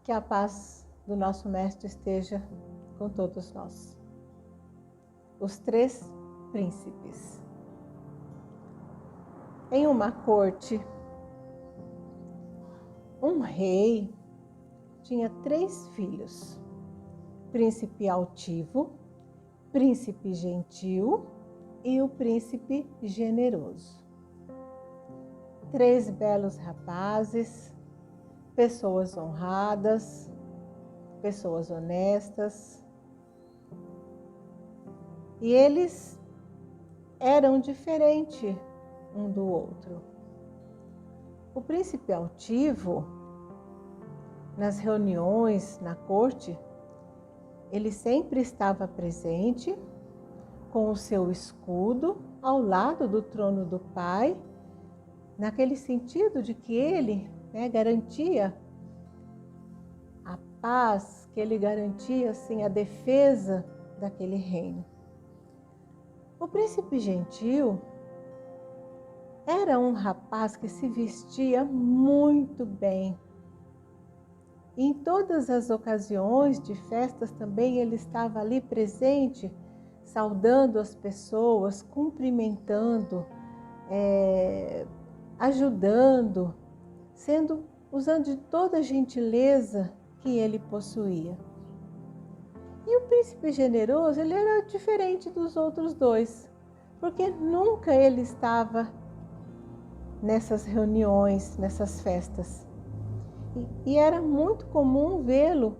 Que a paz do nosso Mestre esteja com todos nós. Os três príncipes. Em uma corte, um rei tinha 3 filhos: príncipe altivo, príncipe gentil e o príncipe generoso. 3 belos rapazes, pessoas honradas, pessoas honestas. E eles eram diferentes um do outro. O príncipe altivo, nas reuniões na corte, ele sempre estava presente com o seu escudo ao lado do trono do pai, naquele sentido de que ele garantia a paz, que ele garantia assim, a defesa daquele reino. O príncipe gentil era um rapaz que se vestia muito bem. E em todas as ocasiões de festas também ele estava ali presente, saudando as pessoas, cumprimentando, ajudando, usando de toda a gentileza que ele possuía. E o príncipe generoso, ele era diferente dos outros 2, porque nunca ele estava nessas reuniões, nessas festas. E era muito comum vê-lo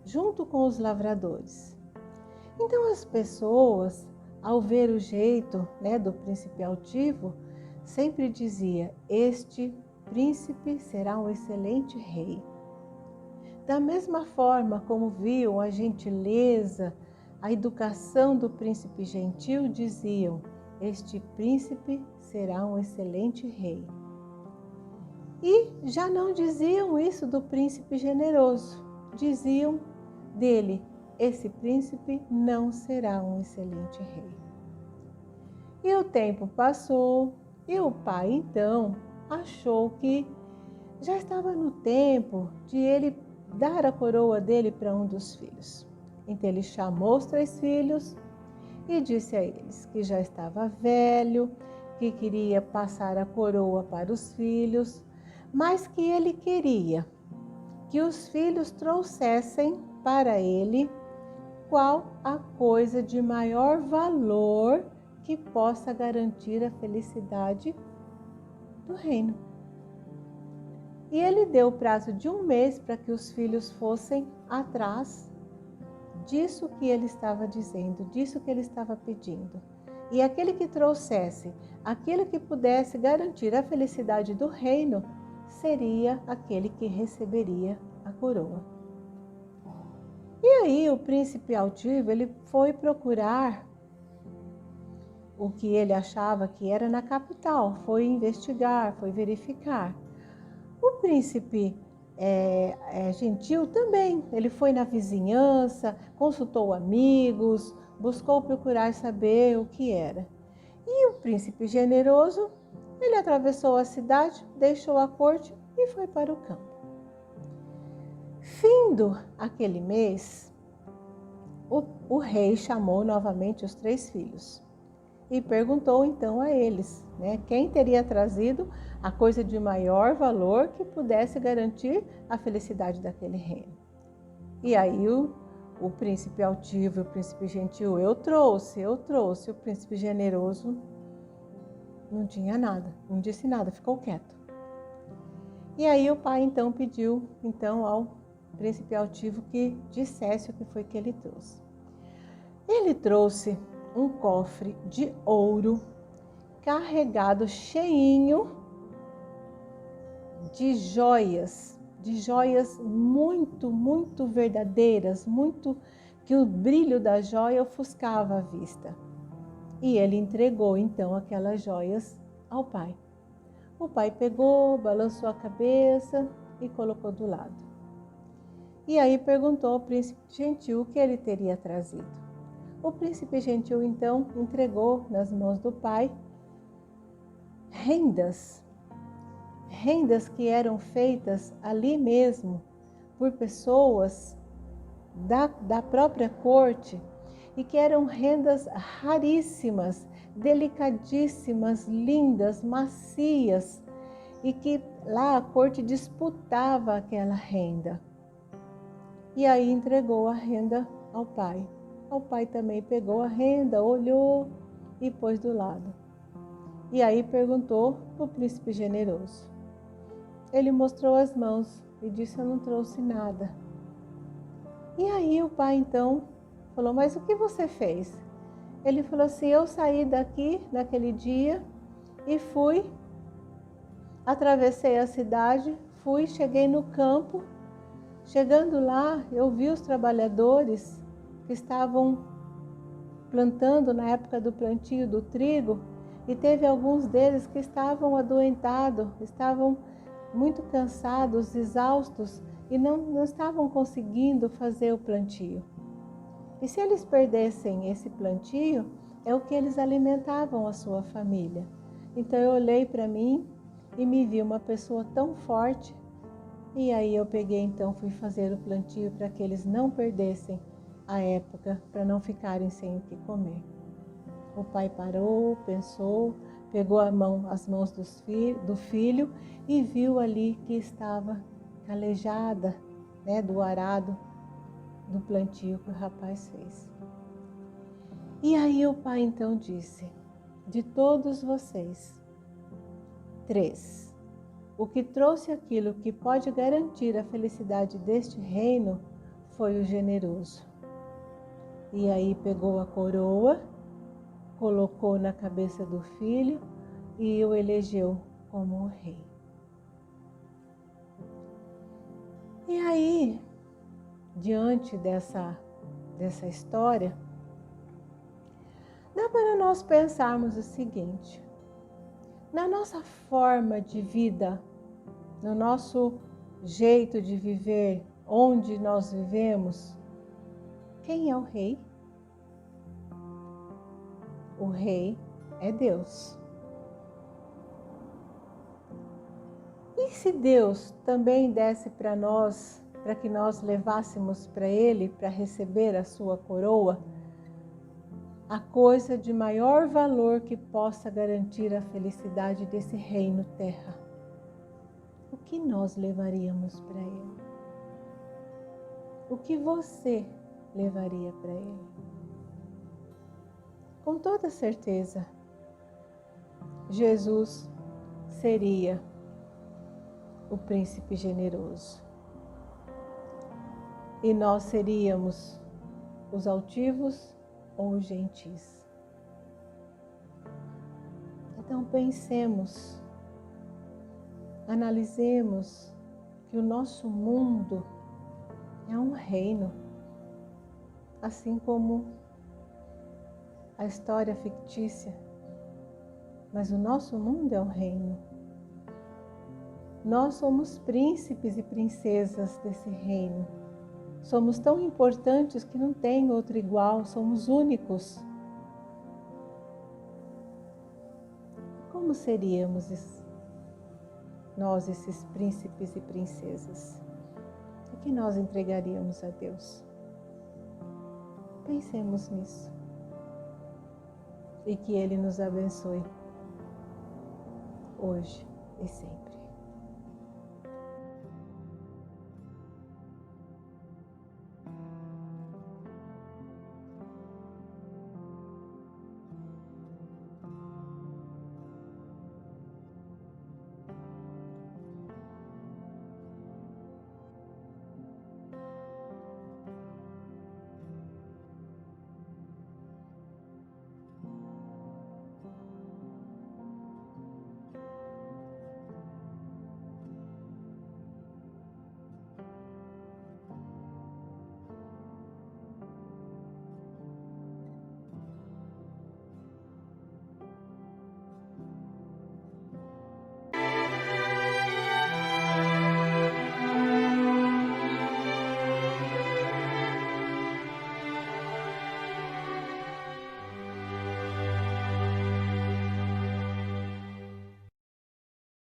junto com os lavradores. Então as pessoas, ao ver o jeito do príncipe altivo, sempre dizia: este príncipe será um excelente rei. Da mesma forma como viam a gentileza, a educação do príncipe gentil, diziam: este príncipe será um excelente rei. E já não diziam isso do príncipe generoso, diziam dele: esse príncipe não será um excelente rei. E o tempo passou e o pai então achou que já estava no tempo de ele dar a coroa dele para um dos filhos. Então ele chamou os 3 filhos e disse a eles que já estava velho, que queria passar a coroa para os filhos, mas que ele queria que os filhos trouxessem para ele qual a coisa de maior valor que possa garantir a felicidade do reino. E ele deu o prazo de 1 mês para que os filhos fossem atrás disso que ele estava dizendo, disso que ele estava pedindo. E aquele que trouxesse aquilo que pudesse garantir a felicidade do reino seria aquele que receberia a coroa. E aí o príncipe altivo, ele foi procurar o que ele achava que era na capital, foi investigar, foi verificar. O príncipe gentil também, ele foi na vizinhança, consultou amigos, buscou procurar saber o que era. E o príncipe generoso, ele atravessou a cidade, deixou a corte e foi para o campo. Findo aquele mês, o rei chamou novamente os 3 filhos e perguntou então a eles, quem teria trazido a coisa de maior valor que pudesse garantir a felicidade daquele reino. E aí o príncipe altivo e o príncipe gentil: eu trouxe. O príncipe generoso não tinha nada, não disse nada, ficou quieto. E aí o pai então pediu ao príncipe altivo que dissesse o que foi que ele trouxe. Ele trouxe um cofre de ouro carregado, cheinho de joias muito, muito verdadeiras, muito que o brilho da joia ofuscava a vista. E ele entregou então aquelas joias ao pai. O pai pegou, balançou a cabeça e colocou do lado. E aí perguntou ao príncipe gentil o que ele teria trazido. O príncipe gentil então entregou nas mãos do pai rendas que eram feitas ali mesmo por pessoas da própria corte e que eram rendas raríssimas, delicadíssimas, lindas, macias, e que lá a corte disputava aquela renda. E aí entregou a renda ao pai. O pai também pegou a renda, olhou e pôs do lado. E aí perguntou para o príncipe generoso. Ele mostrou as mãos e disse: eu não trouxe nada. E aí o pai então falou: mas o que você fez? Ele falou assim: eu saí daqui naquele dia e fui, atravessei a cidade, cheguei no campo. Chegando lá, eu vi os trabalhadores que estavam plantando na época do plantio do trigo e teve alguns deles que estavam adoentados, estavam muito cansados, exaustos e não estavam conseguindo fazer o plantio. E se eles perdessem esse plantio, é o que eles alimentavam a sua família. Então eu olhei para mim e me vi uma pessoa tão forte. E aí eu peguei, então, fui fazer o plantio para que eles não perdessem a época, para não ficarem sem o que comer. O pai parou, pensou, pegou as mãos do filho e viu ali que estava calejada, do arado do plantio que o rapaz fez. E aí o pai então disse: de todos vocês, 3, o que trouxe aquilo que pode garantir a felicidade deste reino foi o generoso. E aí pegou a coroa, colocou na cabeça do filho e o elegeu como o rei. E aí, diante dessa história, dá para nós pensarmos o seguinte: na nossa forma de vida, no nosso jeito de viver, onde nós vivemos, quem é o rei? O rei é Deus. E se Deus também desse para nós, para que nós levássemos para Ele, para receber a sua coroa, a coisa de maior valor que possa garantir a felicidade desse reino terra, o que nós levaríamos para Ele? O que você levaria para Ele? Com toda certeza, Jesus seria o príncipe generoso. E nós seríamos os altivos ou os gentis. Então pensemos, analisemos que o nosso mundo é um reino, assim como a história fictícia, mas o nosso mundo é um reino. Nós somos príncipes e princesas desse reino. Somos tão importantes que não tem outro igual, somos únicos. Como seríamos nós, esses príncipes e princesas? O que nós entregaríamos a Deus? Pensemos nisso. E que Ele nos abençoe hoje e sempre.